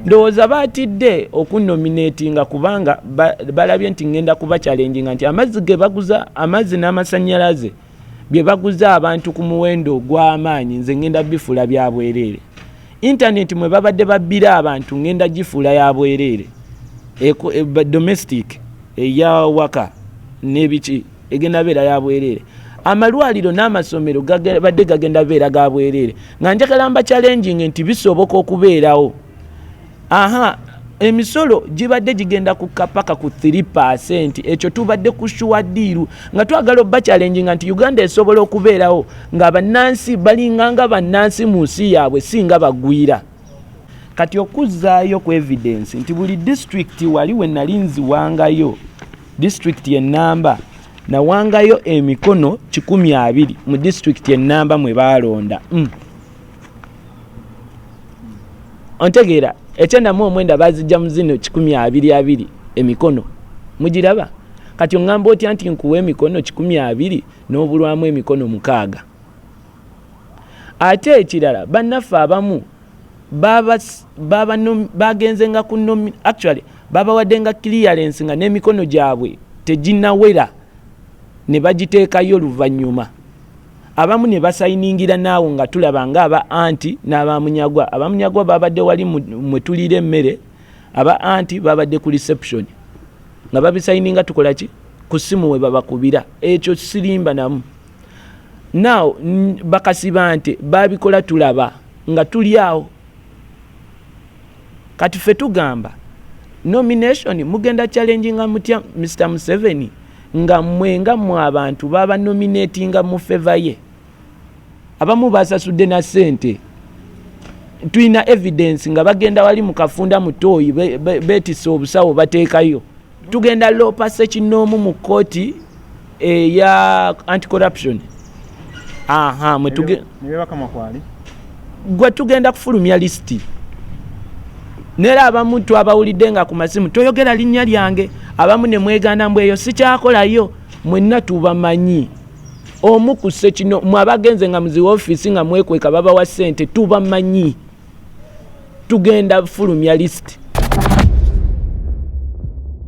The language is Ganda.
ndowooza baatidde okunominatinga kubanga balabye nti ngenda kuba challenginga nti amazzi ge baguza amazzi n'amasannyalaze bye baguza abantu ku muwendo gw'amaanyi nze ngenda bifuula bya bwereere. Internet mwe babadde babbira abantu ngenda gifuula ya bwereere domestic eya waka n'ebiki egenda beera ya bwereere. Amalwaliro n'amasomero badde gagenda beera ga bwereere nga njagala mba challenging nti bisoboka okubeerawo. Emisolo gibadde gigenda kukapaka ku 3%, ekyo tubadde kushuwa diiru nga twagala obba challenging nti Uganda esobola okubeerawo nga bannansi balinganga bannansi mu nsi yaabwe singa bagwira. Kati okuzzaayo ku evidence nti buli district wali we nali nziwangayo district y'ennamba nawangayo emikono 120 mu district y'ennamba mwe balonda. Ontegeera ekyenda mu omwenda bazijja mu zino 120 emikono mugiraba. Kati ongamba otya nti nkuwa emikono 120 n'obulwamu emikono 6. Ate ekirala bannaffe abamu bagenzenga ku actually babawaddenga clearance nga n'emikono gyabwe teginnawera ne bagiteekayo luvannyuma. Abamu ne basayiningira naawo nga tulaba nga aba anti n'abamunyagwa. Abamunyagwa babadde wali mwe tulira emmere, aba anti babadde ku reception nga babisayininga tukola ki ku ssimu we babakubira. Ekyo sirimba namu. Now bakasiba nti babikola tulaba nga tuli awo. Kati ffe tugamba nomination mugenda challenginga mutya Mr. Museveni nga mwenga mu abantu baba nominatinga mu favor ye. Abamu basasudde na sente. Tuina evidence nga bagenda wali mu kafunda mutoyi betisa obusawo bateekayo. Tugenda lopa sekinoomu mu koti ya anti-corruption. Gwe tugenda kufulumya listi. Nera abamu twabawulidde nga ku masimu toyogera linnya lyange. Abamu ne mwegana mbweyo sikyakolayo mwenna tubamanyi. Omu ku sekino mwabagenze nga muzi office nga mwekweka baba wa sente tubamanyi. Tugenda fulumya list.